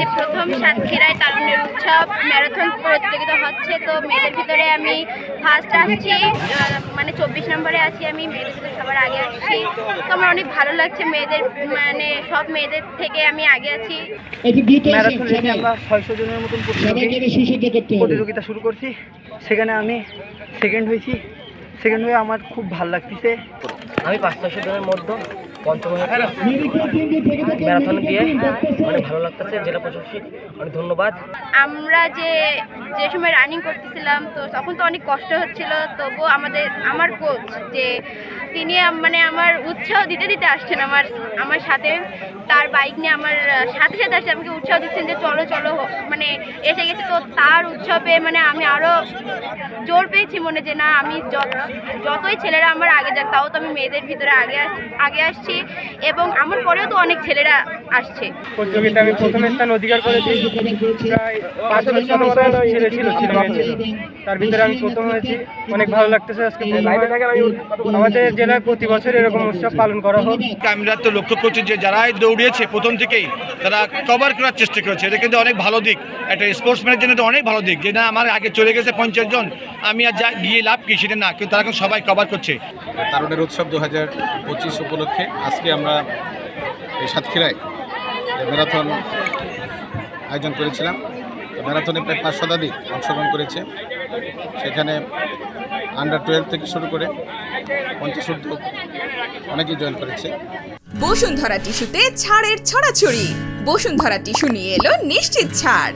যে প্রথম সাতক্ষীরায় তারুণ্যের উৎসব ম্যারাথন প্রতিযোগিতা হচ্ছে, তো মেয়েদের ভিতরে আমি ফার্স্ট আসছি, মানে 24 নম্বরে আছি আমি, মেয়েদের ভিতরে সবার আগে আসছি। তো আমার অনেক ভালো লাগছে, মেয়েদের মানে সব মেয়েদের থেকে আমি আগে আছি। ম্যারাথন রেসে আমরা 600 জনের মতন প্রতিযোগিতা শুরু করছি, সেখানে আমি সেকেন্ড হয়েছি। সেকেন্ড হয়ে আমার খুব ভালো লাগতেছে। আমি 500 জনের মধ্যে পঞ্চম হয়েছি। ম্যারাথন দিয়ে অনেক ভালো লাগতেছে। জেলা প্রশাসক অনেক ধন্যবাদ। আমরা যে সময় রানিং করতেছিলাম, তো তখন তো অনেক কষ্ট হচ্ছিল, তবুও আমার কোচ যে তিনি মানে আমার উৎসাহ দিতে আসছেন আমার সাথে, তার বাইক নিয়ে আমার সাথে আসছে, আমাকে উৎসাহ দিচ্ছেন যে চলো চলো, মানে এসে গেছে। তো তার উৎসবে মানে আমি আরও জোর পেয়েছি মনে, যে না আমি যতই ছেলেরা আমার আগে যাক, তাও তো আমি মেয়েদের ভিতরে আগে আসছি, এবং আমার পরেও তো অনেক ছেলেরা আসছে। প্রতিযোগিতা আমি প্রথম স্থান অধিকার করেছি। প্রায় 500 ছেলে ছিল, তার ভিতরে আমি প্রথম হয়েছি। অনেক ভালো লাগতেছে। আজকে আমাদের জেলায় প্রতি বছর এরকম উৎসব পালন করা হোক। আমরা তো লক্ষ্য করছি যে যারাই দৌড়িয়েছে প্রথম থেকেই তারা কভার করার চেষ্টা করেছে। এটা কিন্তু অনেক ভালো দিক, একটা স্পোর্টসম্যানের জন্য তো অনেক ভালো দিক, যে না আমার আগে চলে গেছে 50 জন, আমি আর গিয়ে লাভ কি সেটা না, কিন্তু তারা এখন সবাই কভার করছে। তারুণ্যের উৎসব 2025 উপলক্ষে আজকে আমরা এই সাতক্ষীরায় ম্যারাথন আয়োজন করেছিলাম। ম্যারাথনে প্রায় 5 শতাধিক অংশগ্রহণ করেছে। সেখানে আন্ডার 12 থেকে শুরু করে 50 ঊর্ধ্ব অনেকেই জয়েন করেছে। বসুন্ধরা টিস্যুতে ছাড়ের ছড়াছড়ি। বসুন্ধরা টিস্যু নিয়ে এলো নিশ্চিত ছাড়।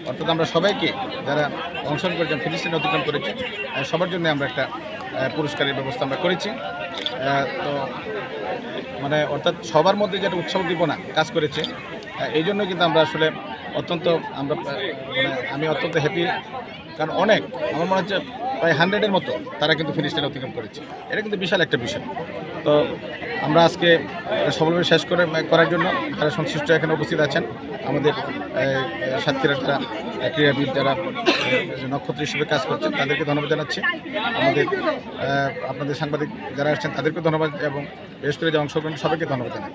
অর্থাৎ আমরা সবাইকে যারা অংশগ্রহণ করেছেন, ফিনিশিং অতিক্রম করেছে, সবার জন্য আমরা একটা পুরস্কারের ব্যবস্থা আমরা করেছি। তো মানে অর্থাৎ সবার মধ্যে যেটা উৎসাহ উদ্দীপনা কাজ করেছে, এই জন্য কিন্তু আমরা আসলে আমি অত্যন্ত হ্যাপি। কারণ আমার মনে হচ্ছে প্রায় 100-এর মতো তারা কিন্তু ফিনিশিং অতিক্রম করেছে। এটা কিন্তু বিশাল একটা বিষয়। তো আমরা আজকে সফলভাবে শেষ করার জন্য যারা সংশ্লিষ্ট এখানে উপস্থিত আছেন, আমাদের সাতক্ষীরার যারা ক্রীড়াবিদ, যারা নক্ষত্র হিসেবে কাজ করছেন, তাদেরকে ধন্যবাদ জানাচ্ছি। আপনাদের সাংবাদিক যারা আসছেন তাদেরকে ধন্যবাদ, এবং বিশেষ করে যে অংশগ্রহণ সবাইকে ধন্যবাদ জানাচ্ছি।